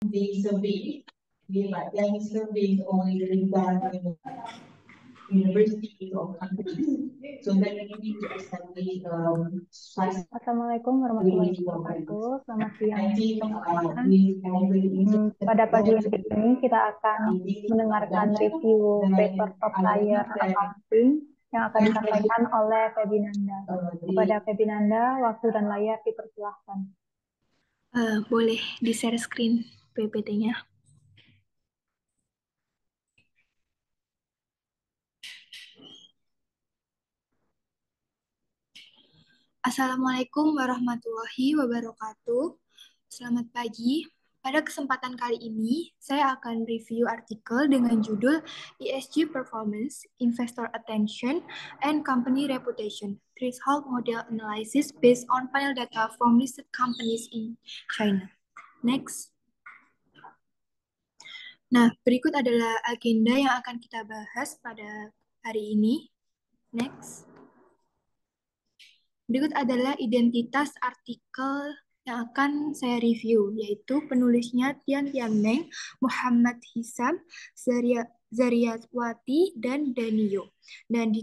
the survey, we like any surveys only being done in universities or companies. So then we need to establish spice Assalamualaikum warahmatullahi wabarakatuh. Selamat siang semuanya. Pada pagi hari ini kita akan mendengarkan review paper top layer accounting yang akan disampaikan oleh Febinanda. Kepada Febinanda, waktu dan layar dipersilahkan. Boleh di-share screen PPT-nya. Assalamualaikum warahmatullahi wabarakatuh. Selamat pagi. Pada kesempatan kali ini, saya akan review artikel dengan judul ESG Performance, Investor Attention, and Company Reputation, Threshold Model Analysis based on panel data from listed companies in China. Next. Nah, berikut adalah agenda yang akan kita bahas pada hari ini. Next. Berikut adalah identitas artikel yang akan saya review, yaitu penulisnya Tian Tianmeng, Muhammad Hisam, Zaryatwati, dan Danio. Dan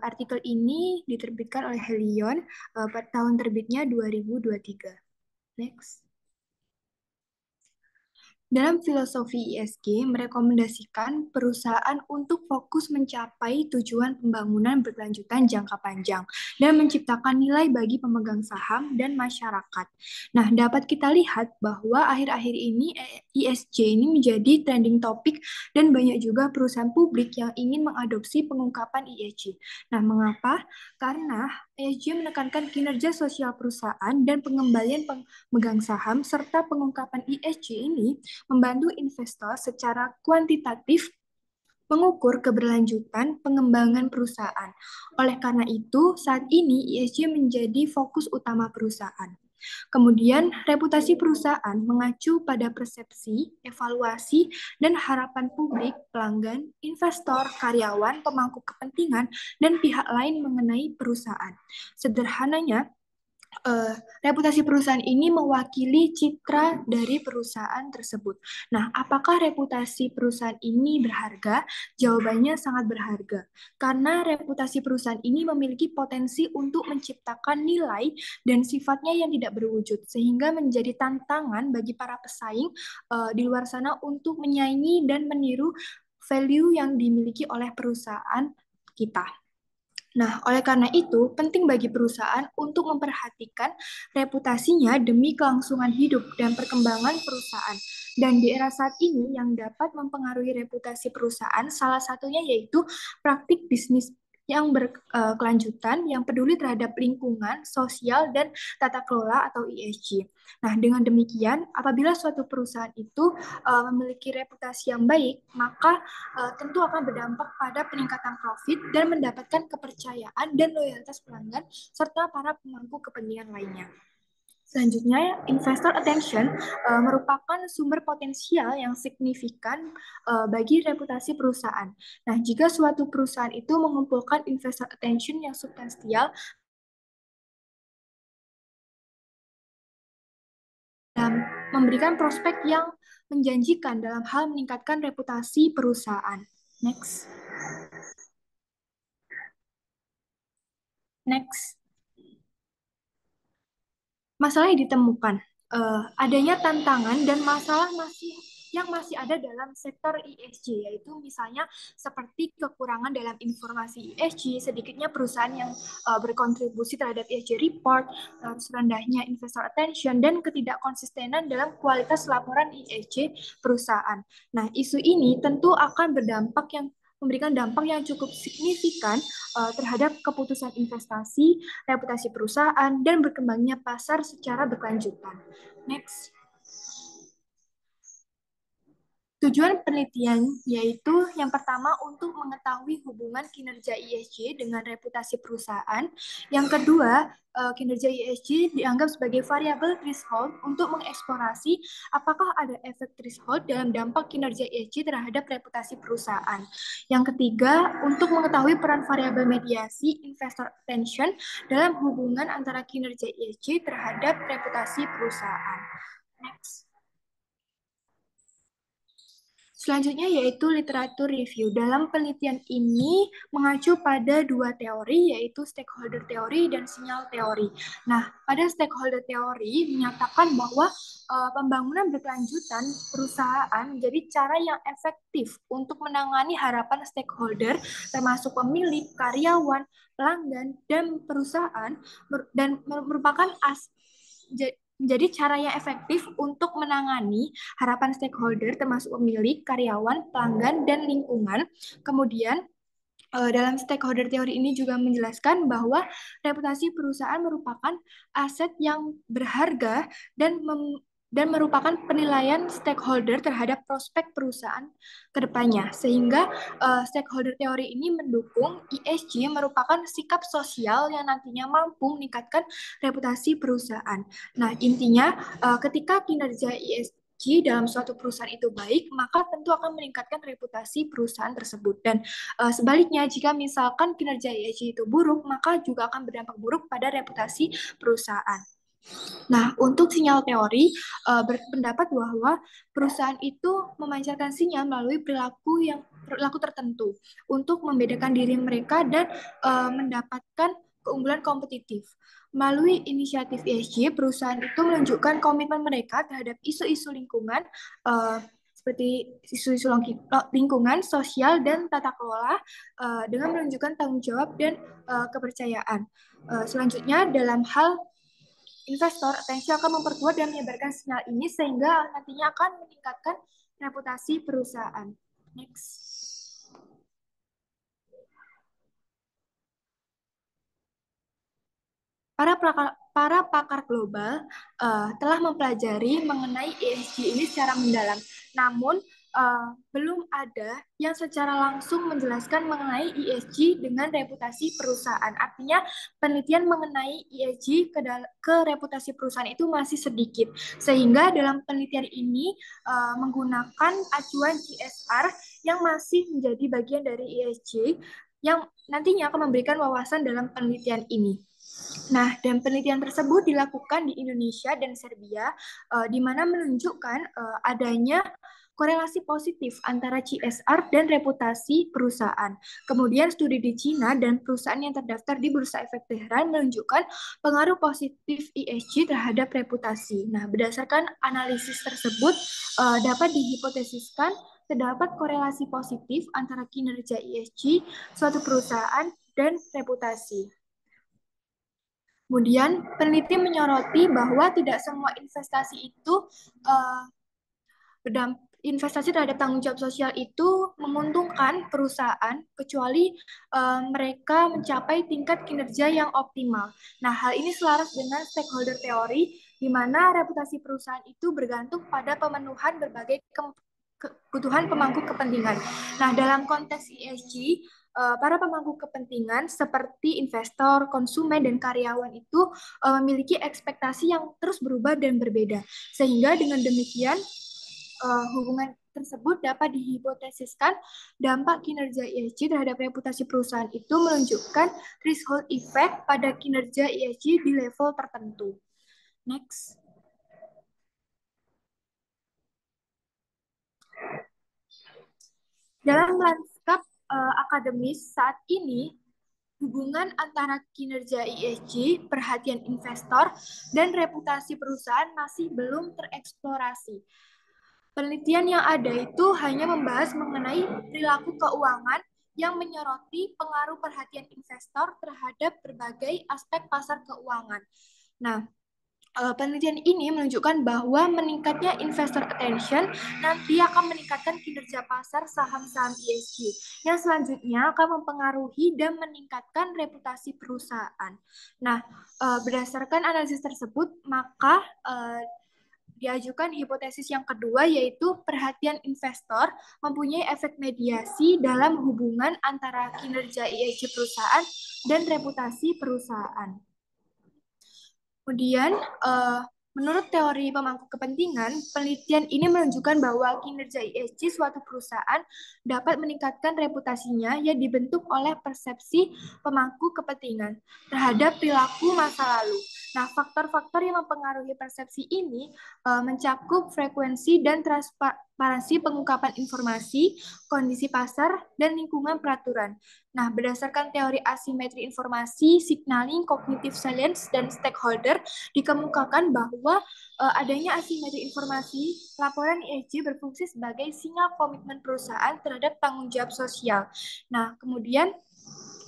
artikel ini diterbitkan oleh Helion pada tahun terbitnya 2023. Next. Dalam filosofi ISG, merekomendasikan perusahaan untuk fokus mencapai tujuan pembangunan berkelanjutan jangka panjang dan menciptakan nilai bagi pemegang saham dan masyarakat. Nah, dapat kita lihat bahwa akhir-akhir ini ISG ini menjadi trending topik dan banyak juga perusahaan publik yang ingin mengadopsi pengungkapan ISG. Nah, mengapa? Karena ESG menekankan kinerja sosial perusahaan dan pengembalian pemegang saham serta pengungkapan ESG ini membantu investor secara kuantitatif mengukur keberlanjutan pengembangan perusahaan. Oleh karena itu, saat ini ESG menjadi fokus utama perusahaan. Kemudian, reputasi perusahaan mengacu pada persepsi, evaluasi, dan harapan publik, pelanggan, investor, karyawan, pemangku kepentingan, dan pihak lain mengenai perusahaan. Sederhananya, reputasi perusahaan ini mewakili citra dari perusahaan tersebut. Nah, apakah reputasi perusahaan ini berharga? Jawabannya sangat berharga. Karena reputasi perusahaan ini memiliki potensi untuk menciptakan nilai dan sifatnya yang tidak berwujud, sehingga menjadi tantangan bagi para pesaing di luar sana untuk menyaingi dan meniru value yang dimiliki oleh perusahaan kita. Nah, oleh karena itu, penting bagi perusahaan untuk memperhatikan reputasinya demi kelangsungan hidup dan perkembangan perusahaan. Dan di era saat ini yang dapat mempengaruhi reputasi perusahaan, salah satunya yaitu praktik bisnis yang berkelanjutan, yang peduli terhadap lingkungan, sosial, dan tata kelola atau ESG. Nah, dengan demikian, apabila suatu perusahaan itu memiliki reputasi yang baik, maka tentu akan berdampak pada peningkatan profit dan mendapatkan kepercayaan dan loyalitas pelanggan serta para pemangku kepentingan lainnya. Selanjutnya, investor attention merupakan sumber potensial yang signifikan bagi reputasi perusahaan. Nah, jika suatu perusahaan itu mengumpulkan investor attention yang substansial dan memberikan prospek yang menjanjikan dalam hal meningkatkan reputasi perusahaan. Next. Next. Masalah yang ditemukan, adanya tantangan dan masalah yang masih ada dalam sektor ESG, yaitu misalnya seperti kekurangan dalam informasi ESG, sedikitnya perusahaan yang berkontribusi terhadap ESG report, rendahnya investor attention, dan ketidakkonsistenan dalam kualitas laporan ESG perusahaan. Nah, isu ini tentu akan memberikan dampak yang cukup signifikan terhadap keputusan investasi, reputasi perusahaan, dan berkembangnya pasar secara berkelanjutan. Next. Tujuan penelitian yaitu yang pertama untuk mengetahui hubungan kinerja ESG dengan reputasi perusahaan. Yang kedua, kinerja ESG dianggap sebagai variabel threshold untuk mengeksplorasi apakah ada efek threshold dalam dampak kinerja ESG terhadap reputasi perusahaan. Yang ketiga, untuk mengetahui peran variabel mediasi investor attention dalam hubungan antara kinerja ESG terhadap reputasi perusahaan. Next. Selanjutnya yaitu literatur review. Dalam penelitian ini mengacu pada dua teori, yaitu stakeholder teori dan sinyal teori. Nah, pada stakeholder teori menyatakan bahwa pembangunan berkelanjutan perusahaan menjadi cara yang efektif untuk menangani harapan stakeholder, termasuk pemilik, karyawan, pelanggan, dan perusahaan, dan merupakan jadi cara yang efektif untuk menangani harapan stakeholder termasuk pemilik, karyawan, pelanggan, dan lingkungan. Kemudian dalam stakeholder teori ini juga menjelaskan bahwa reputasi perusahaan merupakan aset yang berharga dan merupakan penilaian stakeholder terhadap prospek perusahaan ke depannya. Sehingga stakeholder teori ini mendukung ESG merupakan sikap sosial yang nantinya mampu meningkatkan reputasi perusahaan. Nah, intinya ketika kinerja ESG dalam suatu perusahaan itu baik, maka tentu akan meningkatkan reputasi perusahaan tersebut. Dan sebaliknya, jika misalkan kinerja ESG itu buruk, maka juga akan berdampak buruk pada reputasi perusahaan. Nah, untuk sinyal teori berpendapat bahwa perusahaan itu memancarkan sinyal melalui perilaku tertentu untuk membedakan diri mereka dan mendapatkan keunggulan kompetitif. Melalui inisiatif ESG, perusahaan itu menunjukkan komitmen mereka terhadap isu-isu lingkungan seperti isu-isu lingkungan, sosial, dan tata kelola dengan menunjukkan tanggung jawab dan kepercayaan. Selanjutnya, dalam hal investor, atensi akan memperkuat dan menyebarkan sinyal ini sehingga nantinya akan meningkatkan reputasi perusahaan. Next. Para pakar global telah mempelajari mengenai ESG ini secara mendalam. Namun, belum ada yang secara langsung menjelaskan mengenai ESG dengan reputasi perusahaan. Artinya, penelitian mengenai ESG ke reputasi perusahaan itu masih sedikit. Sehingga dalam penelitian ini menggunakan acuan CSR yang masih menjadi bagian dari ESG yang nantinya akan memberikan wawasan dalam penelitian ini. Nah, dan penelitian tersebut dilakukan di Indonesia dan Serbia, di mana menunjukkan adanya korelasi positif antara CSR dan reputasi perusahaan. Kemudian studi di Cina dan perusahaan yang terdaftar di Bursa Efek Teheran menunjukkan pengaruh positif ESG terhadap reputasi. Nah, berdasarkan analisis tersebut dapat dihipotesiskan terdapat korelasi positif antara kinerja ESG suatu perusahaan dan reputasi. Kemudian, peneliti menyoroti bahwa tidak semua investasi itu investasi terhadap tanggung jawab sosial itu menguntungkan perusahaan kecuali mereka mencapai tingkat kinerja yang optimal. Nah, hal ini selaras dengan stakeholder teori di mana reputasi perusahaan itu bergantung pada pemenuhan berbagai kebutuhan pemangku kepentingan. Nah, dalam konteks ESG, para pemangku kepentingan seperti investor, konsumen, dan karyawan itu memiliki ekspektasi yang terus berubah dan berbeda. Sehingga dengan demikian, hubungan tersebut dapat dihipotesiskan dampak kinerja ESG terhadap reputasi perusahaan itu menunjukkan threshold effect pada kinerja ESG di level tertentu. Next. Dalam lanskap akademis saat ini, hubungan antara kinerja ESG, perhatian investor, dan reputasi perusahaan masih belum tereksplorasi. Penelitian yang ada itu hanya membahas mengenai perilaku keuangan yang menyoroti pengaruh perhatian investor terhadap berbagai aspek pasar keuangan. Nah, penelitian ini menunjukkan bahwa meningkatnya investor attention nanti akan meningkatkan kinerja pasar saham-saham ESG yang selanjutnya akan mempengaruhi dan meningkatkan reputasi perusahaan. Nah, berdasarkan analisis tersebut, maka diajukan hipotesis yang kedua yaitu perhatian investor mempunyai efek mediasi dalam hubungan antara kinerja ESG perusahaan dan reputasi perusahaan. Kemudian, menurut teori pemangku kepentingan, penelitian ini menunjukkan bahwa kinerja ESG suatu perusahaan dapat meningkatkan reputasinya yang dibentuk oleh persepsi pemangku kepentingan terhadap perilaku masa lalu. Nah, faktor-faktor yang mempengaruhi persepsi ini mencakup frekuensi dan transparansi pengungkapan informasi, kondisi pasar, dan lingkungan peraturan. Nah, berdasarkan teori asimetri informasi, signaling, cognitive science, dan stakeholder, dikemukakan bahwa adanya asimetri informasi, laporan ESG berfungsi sebagai sinyal komitmen perusahaan terhadap tanggung jawab sosial. Nah, kemudian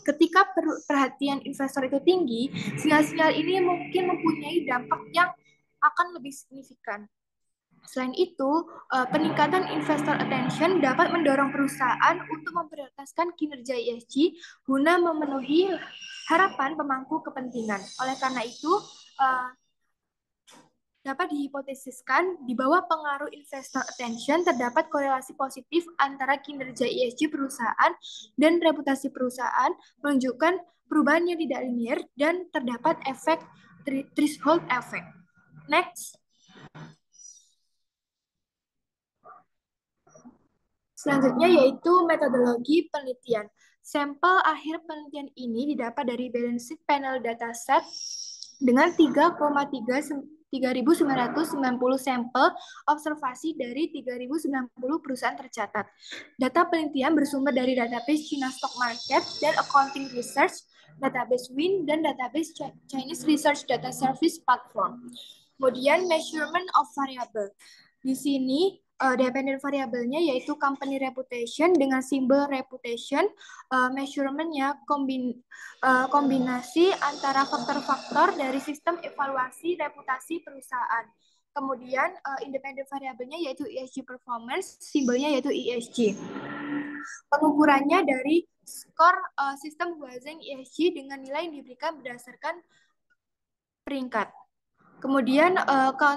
ketika perhatian investor itu tinggi, sinyal-sinyal ini mungkin mempunyai dampak yang akan lebih signifikan. Selain itu, peningkatan investor attention dapat mendorong perusahaan untuk memprioritaskan kinerja ESG guna memenuhi harapan pemangku kepentingan. Oleh karena itu, dapat dihipotesiskan di bawah pengaruh investor attention terdapat korelasi positif antara kinerja ESG perusahaan dan reputasi perusahaan, menunjukkan perubahan yang tidak linear dan terdapat efek threshold effect. Next. Selanjutnya yaitu metodologi penelitian. Sampel akhir penelitian ini didapat dari balanced panel dataset dengan 3,3.990 sampel observasi dari 3.090 perusahaan tercatat. Data penelitian bersumber dari database China Stock Market dan Accounting Research, database WIN, dan database Chinese Research Data Service Platform. Kemudian measurement of variable. Di sini dependent variabelnya yaitu company reputation dengan simbol reputation, measurementnya kombinasi antara faktor-faktor dari sistem evaluasi reputasi perusahaan. Kemudian independent variabelnya yaitu ESG performance, simbolnya yaitu ESG. Pengukurannya dari skor sistem Huazeng ESG dengan nilai yang diberikan berdasarkan peringkat. Kemudian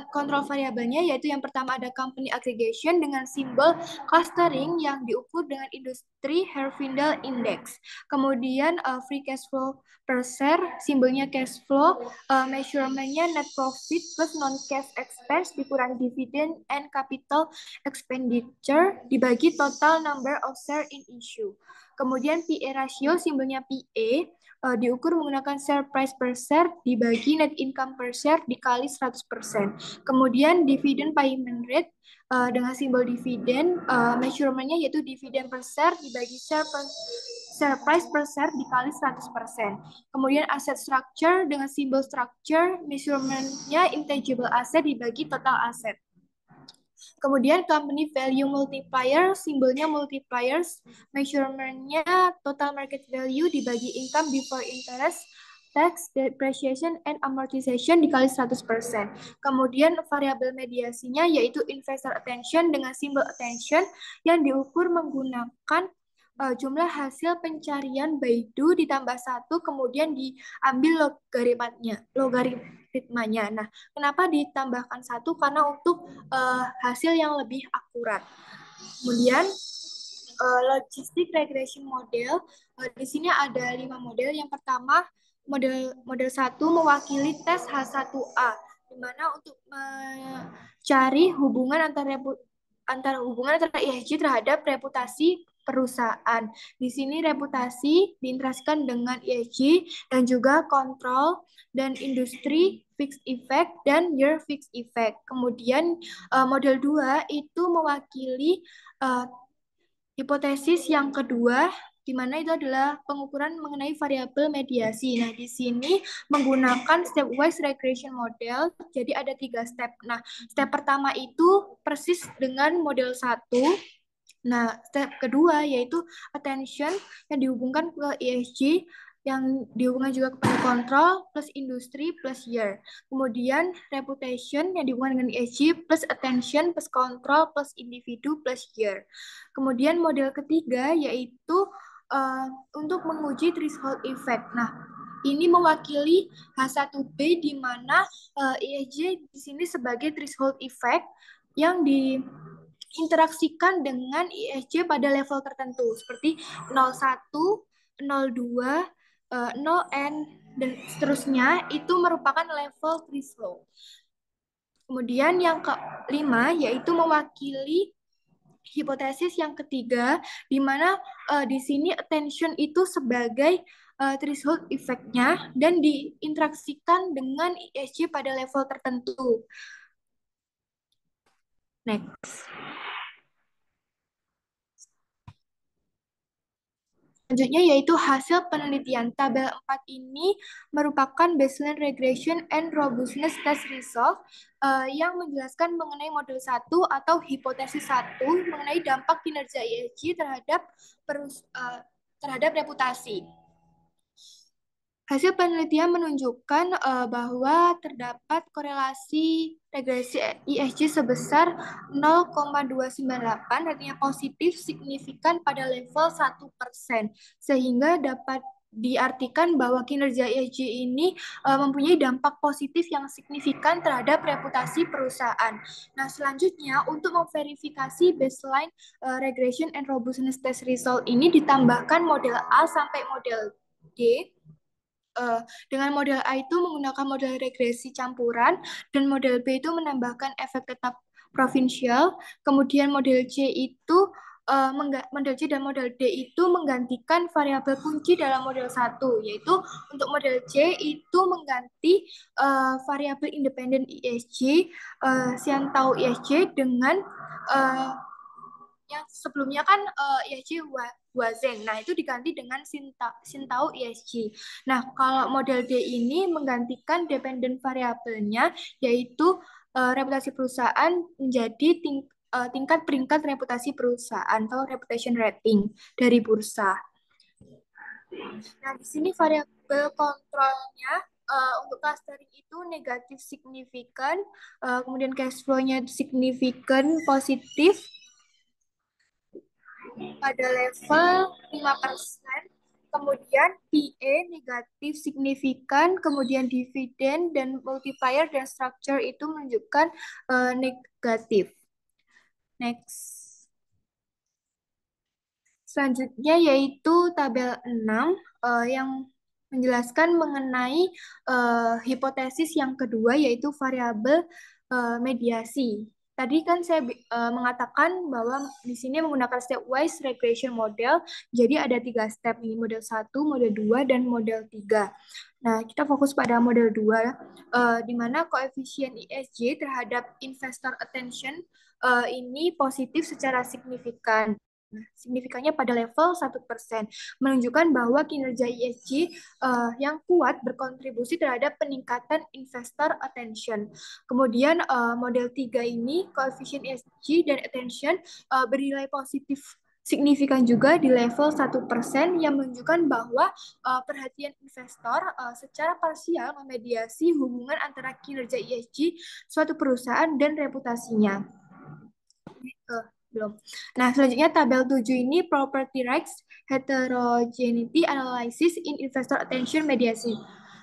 kontrol variabelnya yaitu yang pertama ada company aggregation dengan simbol clustering yang diukur dengan industri Herfindahl Index. Kemudian free cash flow per share, simbolnya cash flow, measurementnya net profit plus non-cash expense dikurangi dividend and capital expenditure dibagi total number of share in issue. Kemudian PE ratio, simbolnya PE, diukur menggunakan share price per share dibagi net income per share dikali 100%. Kemudian dividend payment rate dengan simbol dividen, measurementnya yaitu dividen per share dibagi share price per share dikali 100%. Kemudian asset structure dengan simbol structure, measurementnya intangible asset dibagi total asset. Kemudian company value multiplier, simbolnya multipliers, measurementnya total market value dibagi income before interest, tax, depreciation, and amortization dikali 100%. Kemudian variabel mediasinya yaitu investor attention dengan simbol attention yang diukur menggunakan jumlah hasil pencarian Baidu ditambah 1, kemudian diambil logaritmanya. Nah, kenapa ditambahkan 1? Karena untuk hasil yang lebih akurat. Kemudian logistic regression model, di sini ada 5 model. Yang pertama, model 1 mewakili tes H1A, di mana untuk mencari hubungan antara ESG terhadap reputasi perusahaan. Di sini reputasi diinteraksikan dengan ESG dan juga kontrol dan industri fixed effect dan year fixed effect. Kemudian model 2 itu mewakili hipotesis yang kedua, di mana itu adalah pengukuran mengenai variabel mediasi. Nah, di sini menggunakan stepwise regression model, jadi ada 3 step. Nah, step pertama itu persis dengan model 1. Nah, step kedua yaitu attention yang dihubungkan ke ESG, yang dihubungkan juga kepada kontrol plus industri plus year. Kemudian reputation yang dihubungkan dengan ESG plus attention plus kontrol plus individu plus year. Kemudian model ketiga yaitu untuk menguji threshold effect. Nah, ini mewakili H1B di mana ESG di sini sebagai threshold effect yang diinteraksikan dengan ESG pada level tertentu seperti 01, 02, 0N, dan seterusnya itu merupakan level threshold. Kemudian yang kelima yaitu mewakili hipotesis yang ketiga, di mana di sini attention itu sebagai threshold effect-nya dan diinteraksikan dengan ESG pada level tertentu. Next. Selanjutnya yaitu hasil penelitian. Tabel 4 ini merupakan baseline regression and robustness test result yang menjelaskan mengenai model 1 atau hipotesis 1 mengenai dampak kinerja ESG terhadap reputasi. Hasil penelitian menunjukkan bahwa terdapat korelasi regresi ESG sebesar 0,298, artinya positif signifikan pada level 1%, sehingga dapat diartikan bahwa kinerja ESG ini mempunyai dampak positif yang signifikan terhadap reputasi perusahaan. Nah, selanjutnya untuk memverifikasi baseline regression and robustness test result ini ditambahkan model A sampai model D. Dengan model A itu menggunakan model regresi campuran dan model B itu menambahkan efek tetap provinsial. Kemudian model C itu model C dan model D itu menggantikan variabel kunci dalam model 1, yaitu untuk model C itu mengganti variabel independen ESG, Sian-Tau ESG dengan yang sebelumnya kan ESG Wazeng. Nah, itu diganti dengan Sintau ESG. Nah, kalau model D ini menggantikan dependent variabelnya, yaitu reputasi perusahaan menjadi tingkat peringkat reputasi perusahaan atau reputation rating dari bursa. Nah, di sini variabel kontrolnya untuk clustering itu negatif signifikan, kemudian cash flow-nya signifikan positif, pada level 5%, kemudian PE negatif signifikan, kemudian dividen dan multiplier dan structure itu menunjukkan negatif. Next. Selanjutnya yaitu tabel 6 yang menjelaskan mengenai hipotesis yang kedua yaitu variabel mediasi. Tadi kan saya mengatakan bahwa di sini menggunakan stepwise regression model, jadi ada 3 step ini, model 1, model 2, dan model 3. Nah, kita fokus pada model 2, di mana koefisien ESG terhadap investor attention ini positif secara signifikan. Signifikannya pada level 1%, menunjukkan bahwa kinerja ESG yang kuat berkontribusi terhadap peningkatan investor attention. Kemudian model 3 ini, koefisien ESG dan attention bernilai positif signifikan juga di level 1% yang menunjukkan bahwa perhatian investor secara parsial memediasi hubungan antara kinerja ESG suatu perusahaan dan reputasinya. Belum. Nah, selanjutnya tabel 7 ini property rights heterogeneity analysis in investor attention mediation.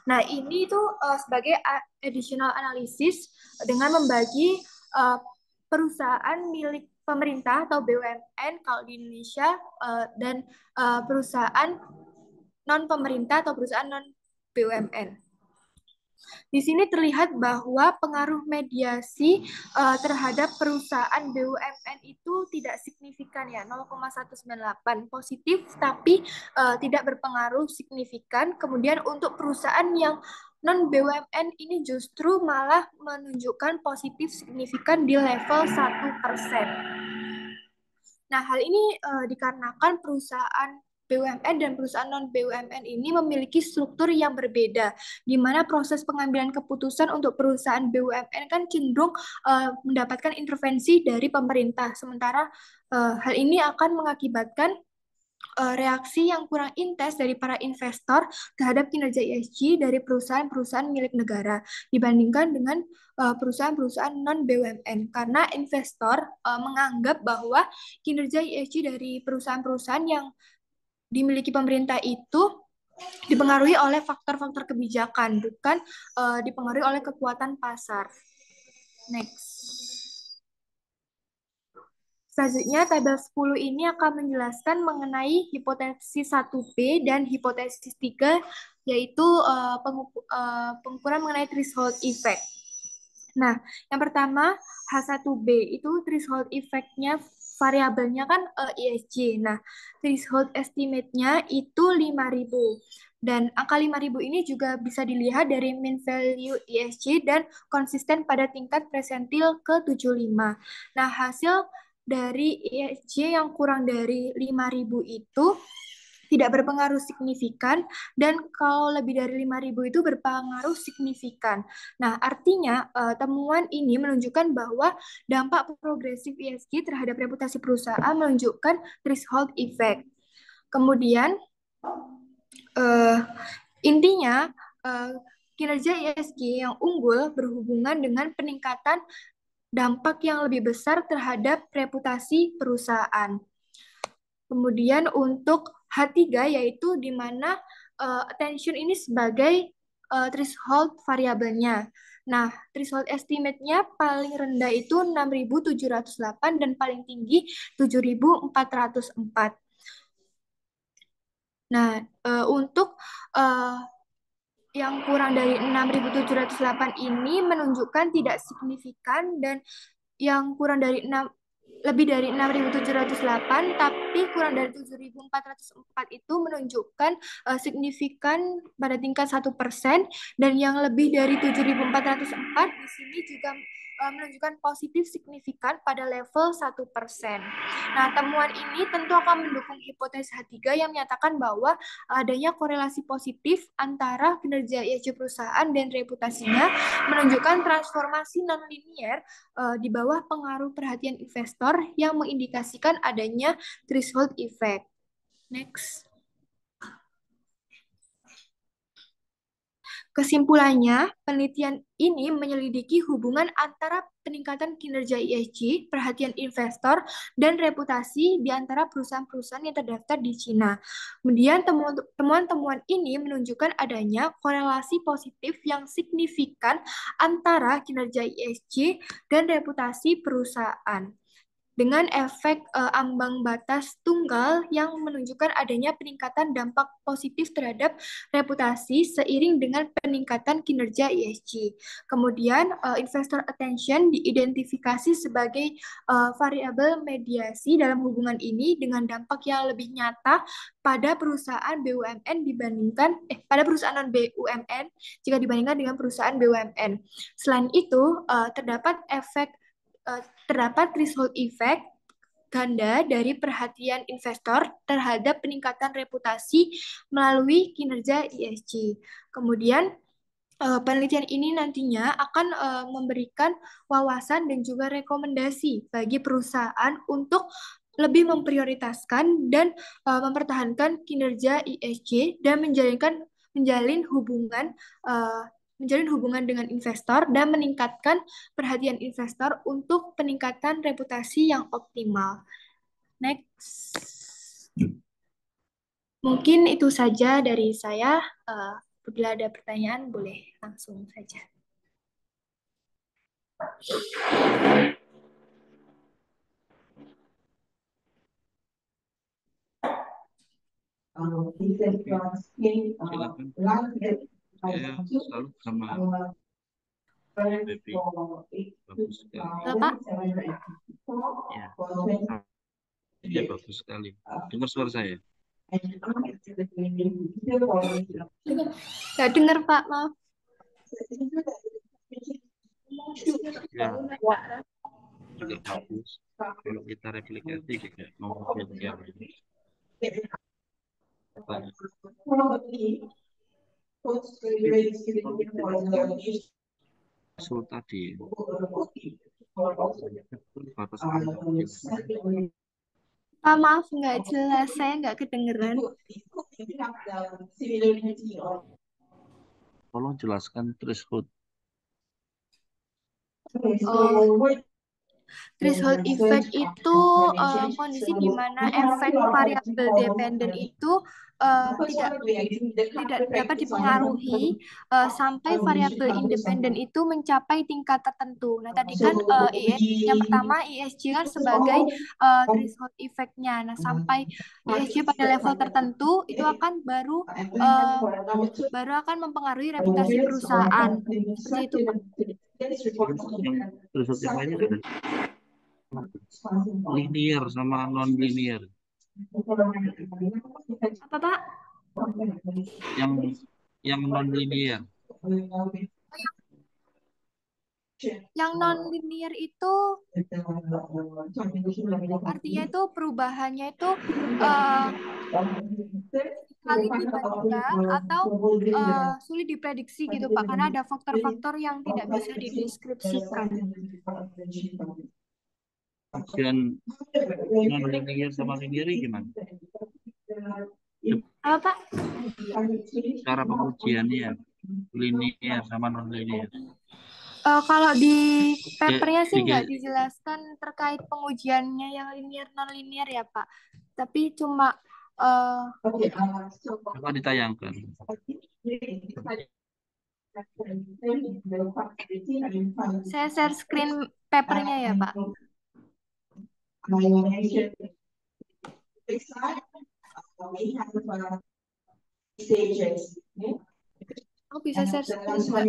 Nah, ini itu sebagai additional analysis dengan membagi perusahaan milik pemerintah atau BUMN kalau di Indonesia dan perusahaan non pemerintah atau perusahaan non BUMN. Di sini terlihat bahwa pengaruh mediasi terhadap perusahaan BUMN itu tidak signifikan ya, 0,198 positif tapi tidak berpengaruh signifikan. Kemudian untuk perusahaan yang non BUMN ini justru malah menunjukkan positif signifikan di level 1%. Nah, hal ini dikarenakan perusahaan BUMN dan perusahaan non-BUMN ini memiliki struktur yang berbeda, di mana proses pengambilan keputusan untuk perusahaan BUMN kan cenderung mendapatkan intervensi dari pemerintah, sementara hal ini akan mengakibatkan reaksi yang kurang intens dari para investor terhadap kinerja ESG dari perusahaan-perusahaan milik negara dibandingkan dengan perusahaan-perusahaan non-BUMN, karena investor menganggap bahwa kinerja ESG dari perusahaan-perusahaan yang dimiliki pemerintah itu dipengaruhi oleh faktor-faktor kebijakan, bukan dipengaruhi oleh kekuatan pasar. Next. Selanjutnya, tabel 10 ini akan menjelaskan mengenai hipotesis 1B dan hipotesis 3, yaitu pengukuran mengenai threshold effect. Nah, yang pertama, H1B itu threshold effect-nya variabelnya kan ESG. Nah, threshold estimate-nya itu 5.000. Dan angka 5.000 ini juga bisa dilihat dari mean value ESG dan konsisten pada tingkat presentil ke-75. Nah, hasil dari ESG yang kurang dari 5.000 itu tidak berpengaruh signifikan, dan kalau lebih dari 5.000 itu berpengaruh signifikan. Nah, artinya temuan ini menunjukkan bahwa dampak progresif ESG terhadap reputasi perusahaan menunjukkan threshold effect. Kemudian, intinya kinerja ESG yang unggul berhubungan dengan peningkatan dampak yang lebih besar terhadap reputasi perusahaan. Kemudian untuk H3 yaitu di mana attention ini sebagai threshold variabelnya. Nah, threshold estimate-nya paling rendah itu 6.708 dan paling tinggi 7.404. Nah, untuk yang kurang dari 6.708 ini menunjukkan tidak signifikan, dan yang kurang dari lebih dari 6.708 tapi kurang dari 7.404 itu menunjukkan signifikan pada tingkat 1%, dan yang lebih dari 7.404 di sini juga menunjukkan positif signifikan pada level 1%. Nah, temuan ini tentu akan mendukung hipotesis H3 yang menyatakan bahwa adanya korelasi positif antara kinerja ESG perusahaan dan reputasinya, menunjukkan transformasi non-linear di bawah pengaruh perhatian investor yang mengindikasikan adanya threshold effect. Next. Kesimpulannya, penelitian ini menyelidiki hubungan antara peningkatan kinerja ESG, perhatian investor, dan reputasi di antara perusahaan-perusahaan yang terdaftar di Cina. Kemudian temuan-temuan ini menunjukkan adanya korelasi positif yang signifikan antara kinerja ESG dan reputasi perusahaan, dengan efek ambang batas tunggal yang menunjukkan adanya peningkatan dampak positif terhadap reputasi seiring dengan peningkatan kinerja ESG. Kemudian investor attention diidentifikasi sebagai variabel mediasi dalam hubungan ini dengan dampak yang lebih nyata pada perusahaan BUMN pada perusahaan non BUMN jika dibandingkan dengan perusahaan BUMN. Selain itu, terdapat threshold effect ganda dari perhatian investor terhadap peningkatan reputasi melalui kinerja ESG. Kemudian, penelitian ini nantinya akan memberikan wawasan dan juga rekomendasi bagi perusahaan untuk lebih memprioritaskan dan mempertahankan kinerja ESG dan menjalin hubungan dengan investor dan meningkatkan perhatian investor untuk peningkatan reputasi yang optimal. Next. Mungkin itu saja dari saya. Apabila ada pertanyaan, boleh langsung saja. Silakan. Saya selalu sama Baby. Bagus sekali. Bapak? Ya, bagus sekali. Dengar suara saya? Nggak dengar, Pak. Maaf. Ya, juga bagus. Kalau kita replikasi juga mau yang ini. Hasil tadi Pak, maaf, nggak jelas. Saya nggak kedengeran. Tolong jelaskan threshold. Threshold effect itu kondisi di mana efek variabel dependen itu tidak dapat dipengaruhi sampai variabel independen itu mencapai tingkat tertentu. Nah, tadi kan yang pertama ESG kan sebagai threshold effect-nya. Nah, sampai ESG pada level tertentu itu akan baru akan mempengaruhi reputasi perusahaan. Seperti itu, Pak. Threshold yang lainnya ada. Linear sama non linear. Apa, Pak? Yang non linear. Yang non-linear itu artinya itu perubahannya itu kali tiba-tiba atau sulit diprediksi gitu Pak, karena ada faktor-faktor yang tidak bisa dideskripsikan. Dan non linear sama linear gimana? Apa Pak? Cara pengujiannya linear sama non linear. Kalau di papernya sih nggak dijelaskan terkait pengujiannya yang linear non linear ya Pak, tapi cuma coba ditayangkan. Saya share screen papernya ya Pak. Oh, bisa share screen nggak?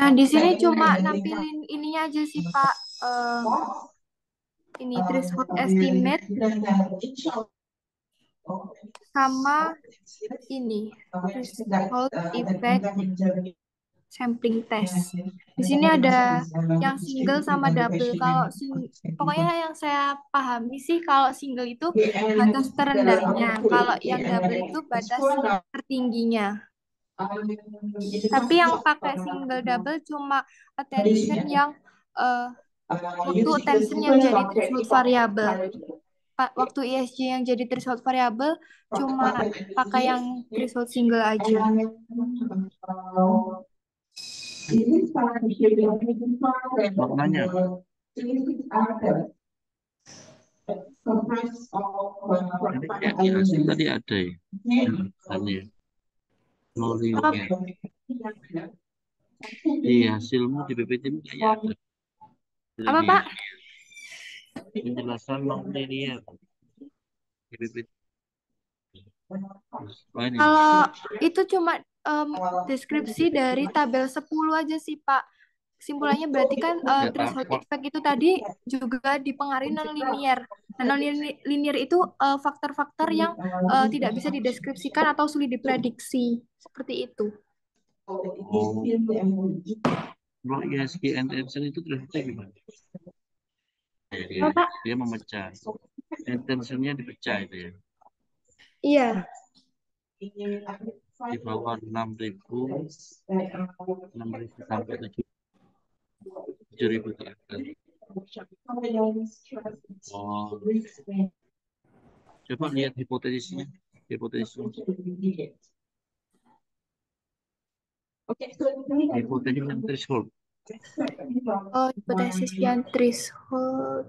Nah, di sini cuma nampilin ininya aja sih Pak. Ini threshold estimate sama ini threshold effect sampling test. Di sini ada yang single sama double. Kalau pokoknya yang saya pahami sih kalau single itu batas terendahnya, kalau yang double itu batas tertingginya. Tapi yang pakai single double cuma attention yang waktu attention yang jadi threshold variable. Waktu ESG yang jadi threshold variable cuma pakai yang threshold single aja. Maknanya di hasil tadi ada ya? Di hasilmu di PPT kayaknya ada. Apa Pak? Penjelasan non linear di PPT. Kalau itu cuma deskripsi dari tabel 10 aja sih Pak. Kesimpulannya berarti kan threshold effect itu tadi juga dipengaruhi non-linear. Nah, non-linear itu faktor-faktor yang tidak bisa dideskripsikan atau sulit diprediksi. Seperti itu. Oh. Kalau ESG and tension itu thresholdnya gimana? Dia memecah. Tensionnya dipecah itu ya? Iya. Di bawah 6.000 sampai 7.000 ke atas. Oh. Coba lihat hipotesisnya. Hipotesis yang threshold. Oh, hipotesis yang threshold.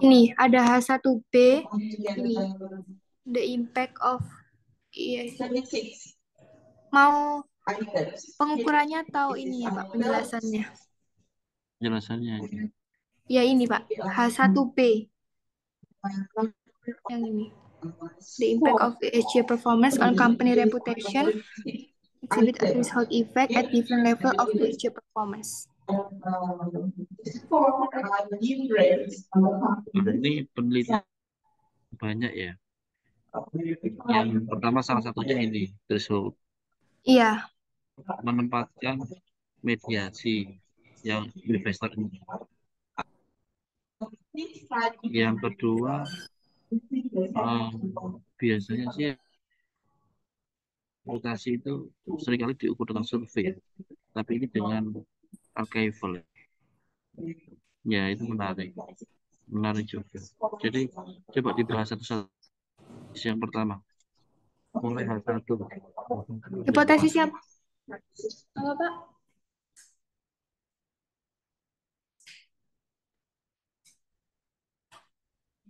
Ini ada H1B. Ini the impact of mau pengukurannya atau ini ya Pak penjelasannya? Penjelasannya. Ya ini Pak, H1B. Yang ini. The impact of ESG performance on company reputation exhibit a threshold effect at different level of ESG performance. Ini penelitian banyak ya. Yang pertama salah satunya ini threshold. Iya. Menempatkan mediasi yang investor ini. Yang kedua biasanya sih reputasi itu seringkali diukur dengan survei, tapi ini dengan archival. Ya itu menarik juga. Jadi coba dibahas satu-satu. Yang pertama, mulai hal satu. Hipotesis apa? Apa Pak?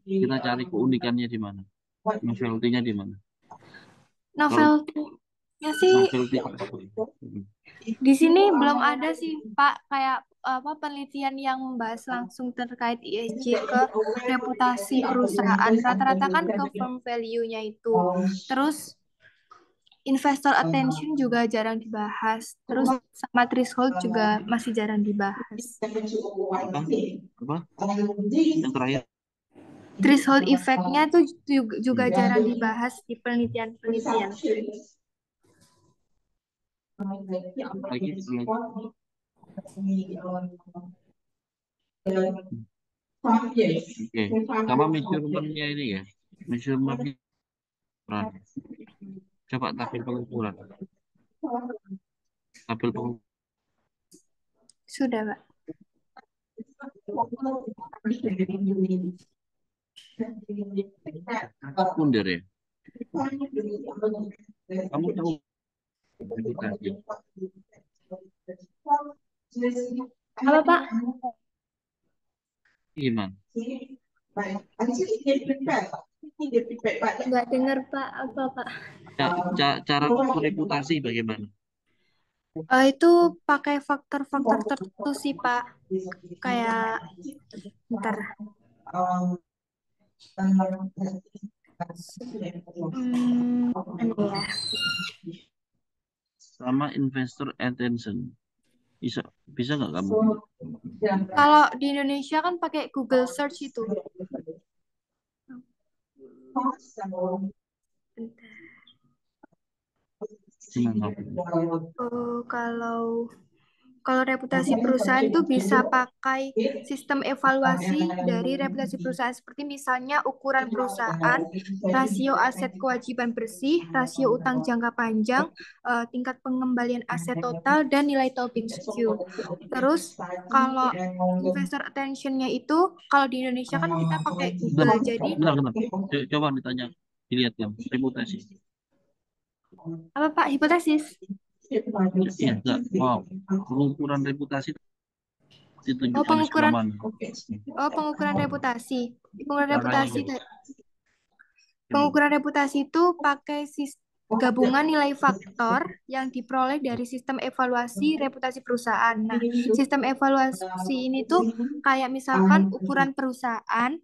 Kita cari keunikannya di mana, novelty-nya di mana. Novelty Ya sih, novelty tersebut. di sini belum ada sih Pak kayak apa penelitian yang membahas langsung terkait ESG ke reputasi perusahaan. Rata-rata kan ke firm value-nya itu. Terus investor attention juga jarang dibahas. Terus sama threshold juga masih jarang dibahas. Apa? Yang terakhir. Threshold effect-nya tuh juga jarang dibahas di penelitian-penelitian. Lagi. Oke, sama measurement-nya ini ya. Measurement-nya. Coba tabel pengukuran. Tabel pengukuran. Sudah, Pak. Mundur ya. Kamu tahu Apa, Pak? gimana? Nggak dengar, Pak. Apa, Pak? Cara ukur reputasi bagaimana? Itu pakai faktor-faktor tertentu sih, Pak. Kayak, ntar. Mana ya? Sama investor attention. Bisa nggak kamu? Kalau di Indonesia kan pakai Google Search itu. Kalau reputasi perusahaan itu bisa pakai sistem evaluasi dari reputasi perusahaan seperti misalnya ukuran perusahaan, rasio aset kewajiban bersih, rasio utang jangka panjang, tingkat pengembalian aset total, dan nilai Tobin's Q. Terus kalau investor attention-nya itu kalau di Indonesia kan kita pakai Google, jadi coba ditanya, dilihat ya reputasi. apa Pak hipotesis? Iya, enggak. Wow. Pengukuran reputasi ditunjukkan pengukuran mana? Pengukuran reputasi. Caranya Pengukuran reputasi itu pakai gabungan nilai faktor yang diperoleh dari sistem evaluasi reputasi perusahaan. Nah, sistem evaluasi ini tuh kayak misalkan ukuran perusahaan,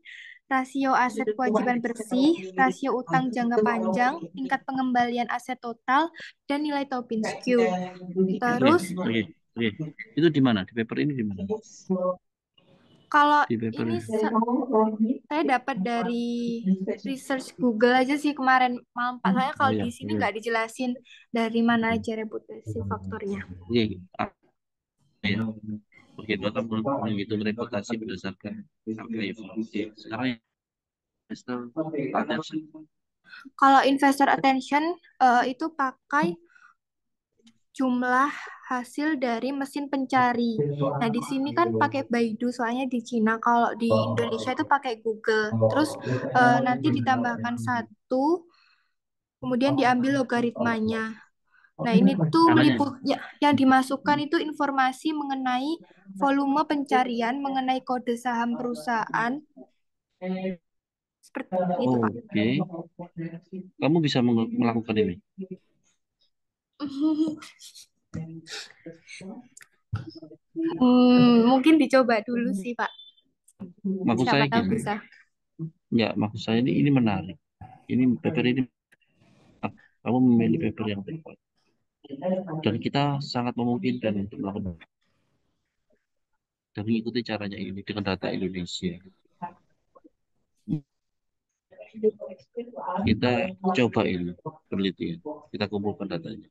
rasio aset kewajiban bersih, rasio utang jangka panjang, tingkat pengembalian aset total, dan nilai Tobin's Q. Terus, Oke. Itu di mana? Di paper ini di mana? Kalau ini saya dapat dari research Google aja sih kemarin malam Pak. Soalnya kalau di sini nggak dijelasin dari mana aja reputasi faktornya. Iya. Oke, Bapak menghitung reputasi berdasarkan harga evaluasi. Sekarang investor attention. Kalau investor attention itu pakai jumlah hasil dari mesin pencari. Nah, di sini kan pakai Baidu soalnya di Cina. Kalau di Indonesia itu pakai Google. Terus nanti ditambahkan 1, kemudian diambil logaritmanya. Nah, ini tuh yang dimasukkan itu informasi mengenai volume pencarian, mengenai kode saham perusahaan. Seperti itu, Pak. Oke. Kamu bisa melakukan ini? Mungkin dicoba dulu sih, Pak. Maksud Siapa saya tahu gini. bisa. Ya, maksud saya ini menarik. Ini paper ini kamu memilih paper yang tepat. Dan kita sangat memungkinkan untuk melakukan dan mengikuti caranya ini dengan data Indonesia. Kita coba ini penelitian, kita kumpulkan datanya.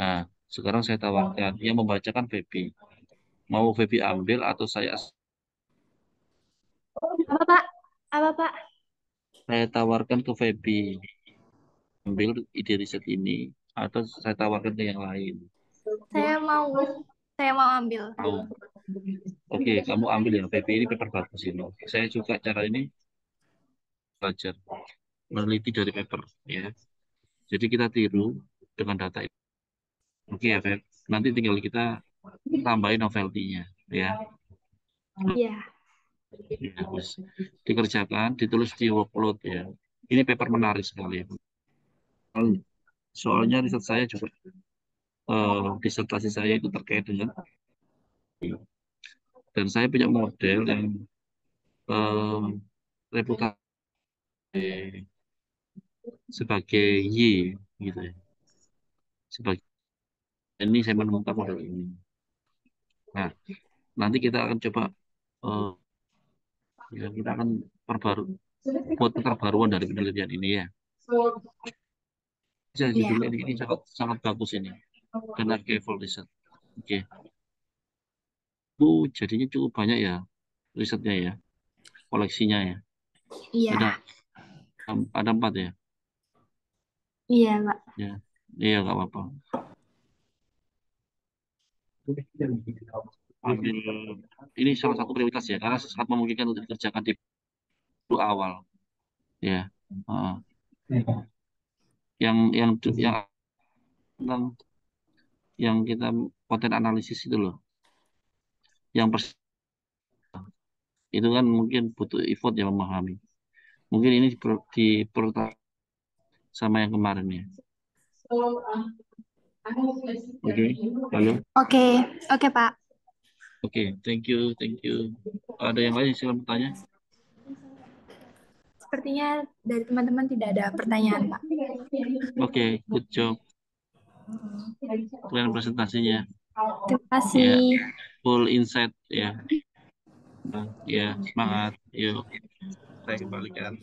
Nah, sekarang saya tawarkan yang membacakan Febi. Mau Febi ambil atau saya? Apa, Pak? Apa, Pak? Saya tawarkan ke Febi ambil ide riset ini atau saya tawarkan ke yang lain. Saya mau ambil. Oke, kamu ambil ya Febi, ini paper bagus ini. Saya suka cara ini belajar meneliti dari paper ya. Jadi kita tiru dengan data ini. Oke ya Feb. Nanti tinggal kita tambahin novelty-nya ya. Iya. Ya, dikerjakan, ditulis di workload ya. Ini paper menarik sekali. Soalnya riset saya juga, disertasi saya itu terkait dengan, dan saya punya model yang reputasi sebagai Y gitu ya. Sebagai ini saya menemukan model ini. Nah, nanti kita akan coba, eh, ya, kita akan buat keterbaruan dari penelitian ini ya. Bisa Iya. judulnya ini sangat sangat bagus ini. Karena Archival Research. Oke. Jadinya cukup banyak ya risetnya ya, koleksinya ya. Iya. Ada 4 ya. Iya, Pak. Ya, iya nggak apa-apa. Ini salah satu prioritas ya, karena sangat memungkinkan untuk dikerjakan di awal. Ya, Heeh. yang tentang yang kita konten analisis itu loh, yang itu kan mungkin butuh effort ya memahami. Mungkin ini diperlukan sama yang kemarin ya. Oke, halo. Oke, oke, Pak. Oke, thank you, thank you. Ada yang lain silakan bertanya. Sepertinya dari teman-teman tidak ada pertanyaan, Pak. Oke, good job. Keren presentasinya. Terima kasih. Ya, full insight ya. Ya, semangat. Yuk, saya kembalikan.